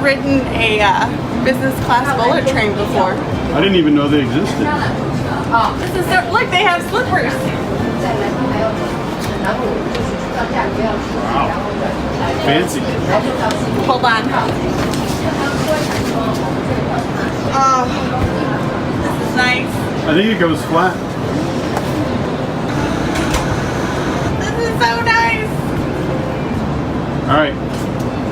ridden a business class bullet train before. I didn't even know they existed. This is so, look, they have slippers. Wow. Fancy. Hold on. Oh, this is nice. I think it goes flat. This is so nice. All right.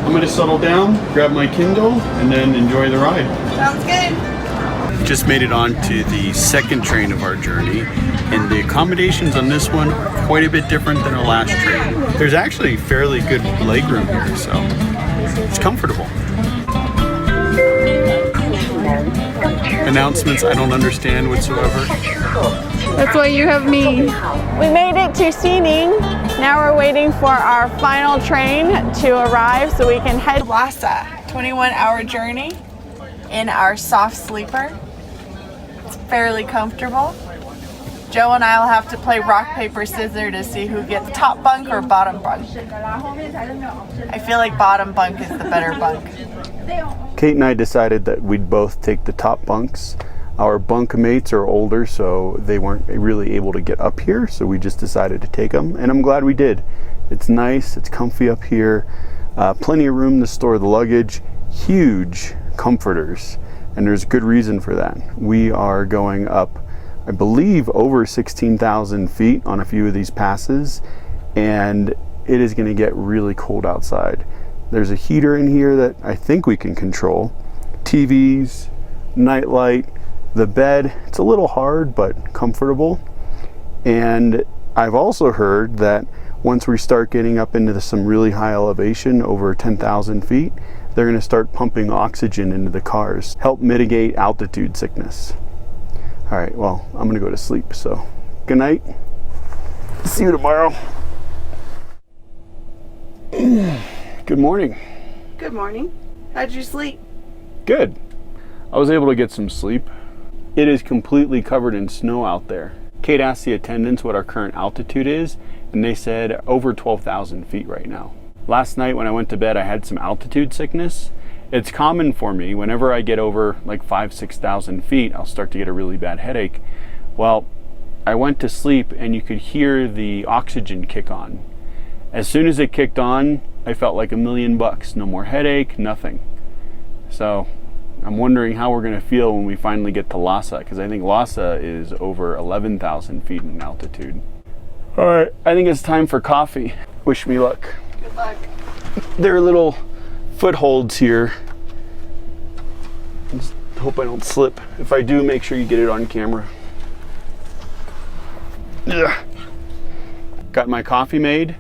I'm going to settle down, grab my Kindle, and then enjoy the ride. Sounds good. Just made it on to the second train of our journey, and the accommodations on this one are quite a bit different than our last train. There's actually fairly good legroom here, so it's comfortable. Announcements I don't understand whatsoever. That's why you have me. We made it to Xining. Now we're waiting for our final train to arrive so we can head to Lhasa. 21-hour journey in our soft sleeper. It's fairly comfortable. Joe and I will have to play rock, paper, scissors to see who gets top bunk or bottom bunk. I feel like bottom bunk is the better bunk. Kate and I decided that we'd both take the top bunks. Our bunk mates are older, so they weren't really able to get up here, so we just decided to take them, and I'm glad we did. It's nice, it's comfy up here, plenty of room to store the luggage, huge comforters, and there's good reason for that. We are going up, I believe, over 16,000 feet on a few of these passes, and it is going to get really cold outside. There's a heater in here that I think we can control. TVs, nightlight, the bed, it's a little hard but comfortable. And I've also heard that once we start getting up into some really high elevation, over 10,000 feet, they're going to start pumping oxygen into the cars, help mitigate altitude sickness. All right, well, I'm going to go to sleep, so good night. See you tomorrow. Good morning. Good morning. How'd you sleep? Good. I was able to get some sleep. It is completely covered in snow out there. Kate asked the attendants what our current altitude is, and they said over 12,000 feet right now. Last night when I went to bed, I had some altitude sickness. It's common for me. Whenever I get over like 5,000-6,000 feet, I'll start to get a really bad headache. Well, I went to sleep and you could hear the oxygen kick on. As soon as it kicked on, I felt like $1,000,000. No more headache, nothing. So I'm wondering how we're going to feel when we finally get to Lhasa, because I think Lhasa is over 11,000 feet in altitude. All right, I think it's time for coffee. Wish me luck. Good luck. There are little footholds here. Just hope I don't slip. If I do, make sure you get it on camera. Ugh. Got my coffee made.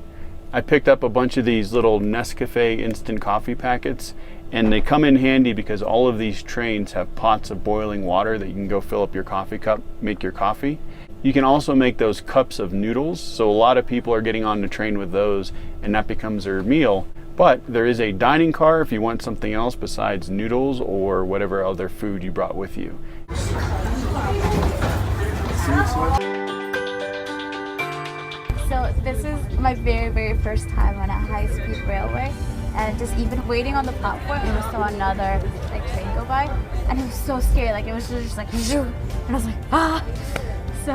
I picked up a bunch of these little Nescafe instant coffee packets, and they come in handy because all of these trains have pots of boiling water that you can go fill up your coffee cup, make your coffee. You can also make those cups of noodles, so a lot of people are getting on the train with those, and that becomes their meal. But there is a dining car if you want something else besides noodles or whatever other food you brought with you. So this is my very first time on a high-speed railway, and just even waiting on the platform, it was still another like train go by, and it was so scary. Like it was just like zoom, and I was like ah. So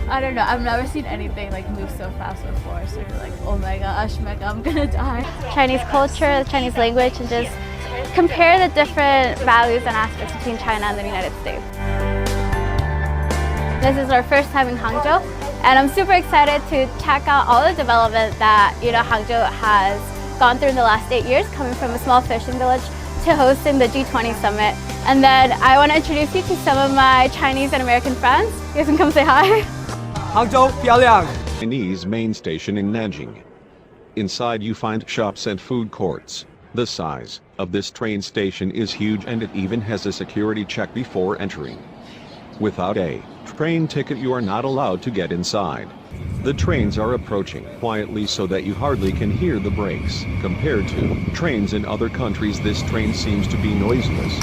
I don't know. I've never seen anything like move so fast before. So you're like, oh my gosh, I'm gonna die. Chinese culture, the Chinese language, and just compare the different values and aspects between China and the United States. This is our first time in Hangzhou, and I'm super excited to check out all the development that Hangzhou has gone through in the last 8 years, coming from a small fishing village to hosting the G20 summit. And then I want to introduce you to some of my Chinese and American friends. You guys can come say hi. Hangzhou, 漂亮. Chinese main station in Nanjing. Inside you find shops and food courts. The size of this train station is huge, and it even has a security check before entering. Without a train ticket you are not allowed to get inside. The trains are approaching quietly so that you hardly can hear the brakes. Compared to trains in other countries, this train seems to be noiseless.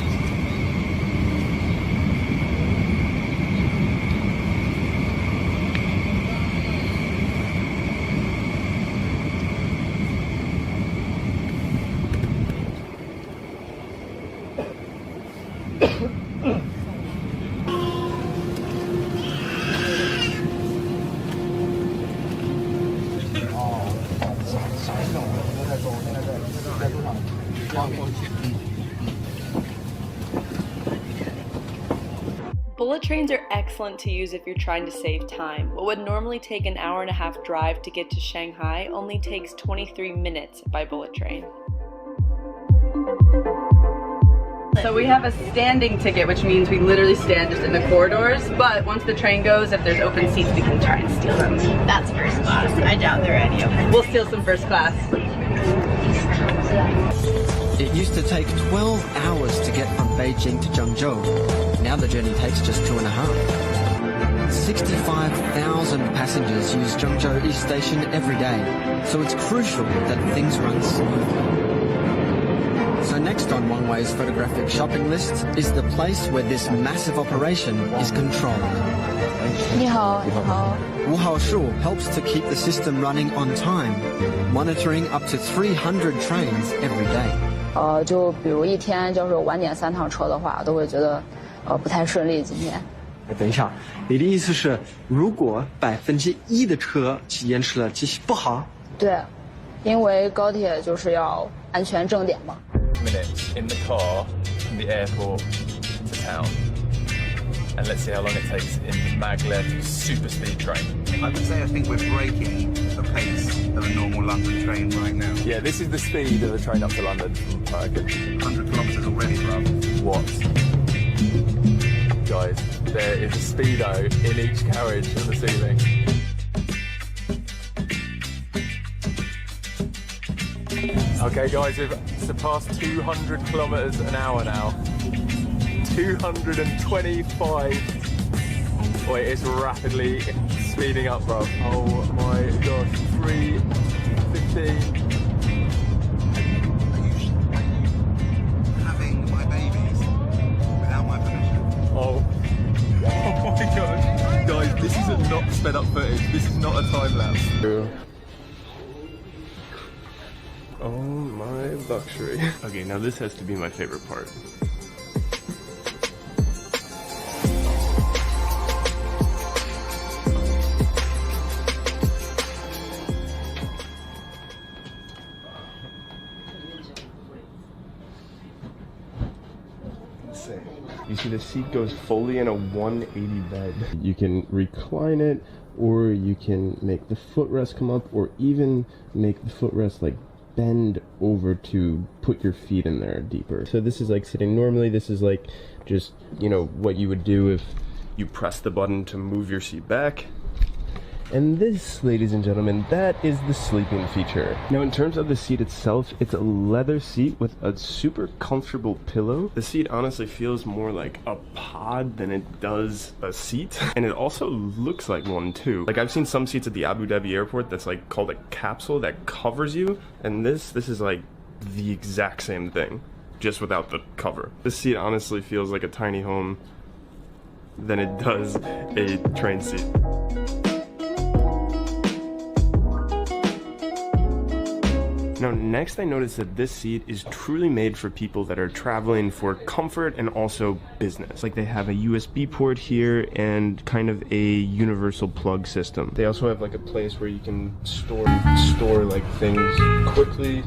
Bullet trains are excellent to use if you're trying to save time. What would normally take an hour-and-a-half drive to get to Shanghai only takes 23 minutes by bullet train. So we have a standing ticket, which means we literally stand just in the corridors, but once the train goes, if there's open seats, we can try and steal them. That's first class. I doubt there are any open. We'll steal some first class. It used to take 12 hours to get from Beijing to Zhengzhou. Now the journey takes just 2.5. 65,000 passengers use Zhengzhou East Station every day, so it's crucial that things run smoothly. So next on One Way's photographic shopping list is the place where this massive operation is controlled. 你好，你好。Wu Haoshu helps to keep the system running on time, monitoring up to 300 trains every day. 就比如一天就是晚点3趟车的话，都会觉得不太顺利。今天。等一下，你的意思是，如果1%的车延迟了，其实不好？对，因为高铁就是要安全正点嘛。minutes in the car from the airport to town, and let's see how long it takes in the maglev super speed train. I would say I think we're breaking the pace of a normal London train right now. Yeah, this is the speed of a train up to London from America. 100 kilometres already, bro. What? Guys, there is a speedo in each carriage on the ceiling. Okay guys, we've surpassed 200 kilometers an hour now. 225. Wait, it's rapidly speeding up, bro. Oh my gosh, 3:15. Having my babies without my permission. Oh my gosh. Guys, this is not sped up footage. This is not a time lapse. Oh my luxury. Okay, now this has to be my favorite part. You see the seat goes fully in a 180 bed. You can recline it, or you can make the footrest come up, or even make the footrest like bend over to put your feet in there deeper. So this is like sitting normally. This is like just, you know, what you would do if you press the button to move your seat back. And this, ladies and gentlemen, that is the sleeping feature. Now in terms of the seat itself, it's a leather seat with a super comfortable pillow. The seat honestly feels more like a pod than it does a seat. And it also looks like one too. Like I've seen some seats at the Abu Dhabi airport that's like called a capsule that covers you. And this is like the exact same thing, just without the cover. This seat honestly feels like a tiny home than it does a train seat. Now next I noticed that this seat is truly made for people that are traveling for comfort and also business. Like they have a USB port here and kind of a universal plug system. They also have like a place where you can store like things quickly.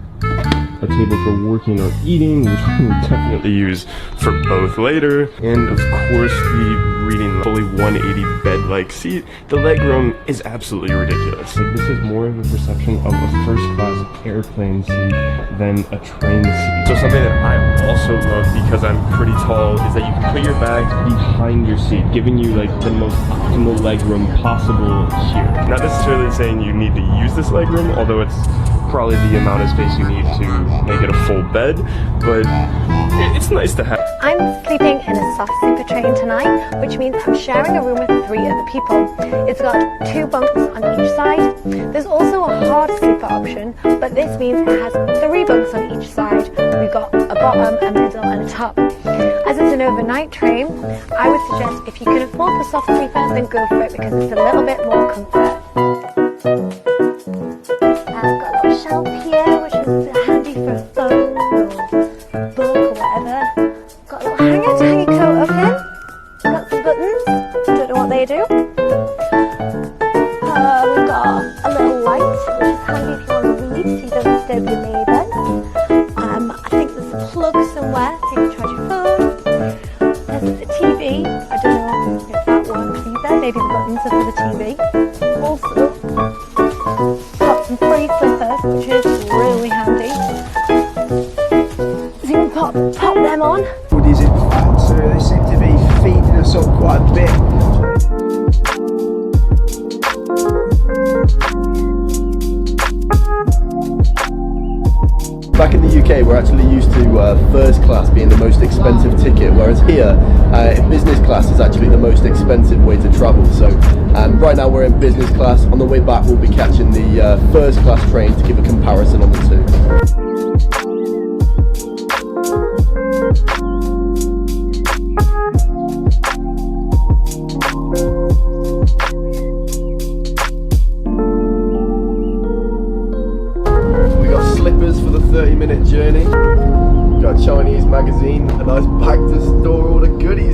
A table for working or eating, which we'll definitely use for both later. And of course the reading fully 180 bed-like seat. The legroom is absolutely ridiculous. Like this is more of a perception of a first-class airplane seat than a train seat. So something that I also love because I'm pretty tall is that you can put your bag behind your seat, giving you like the most optimal legroom possible here. Not necessarily saying you need to use this legroom, although it's probably the amount of space you need to make it a full bed, but it's nice to have. I'm sleeping in a soft sleeper train tonight, which means I'm sharing a room with 3 other people. It's got 2 bunks on each side. There's also a hard sleeper option, but this means it has 3 bunks on each side. We've got a bottom, a middle and a top. As it's an overnight train, I would suggest if you can afford the soft sleeper, then go for it because it's a little bit more comfort. I've got a little shelf here, which is handy for a phone or book or whatever. Got a little hanger to hang your coat up in. Got some buttons, don't know what they do. We've got a little light, which is handy if you want to read, so you don't disturb your neighbours. I think there's a plug somewhere so you can charge your phone. There's a TV, I don't know If that one, see there, maybe the buttons are for the TV. Also, got some free flippers, which is really handy. So you can pop them on. Hoodies in fact, so they seem to be feeding us up quite a bit. Back in the UK, we're actually used to first class being the most expensive ticket, whereas here, business class is actually the most expensive way to travel. So right now we're in business class. On the way back, we'll be catching the first class train to give a comparison on the two. Slippers for the 30-minute journey. Got a Chinese magazine, a nice bag to store all the goodies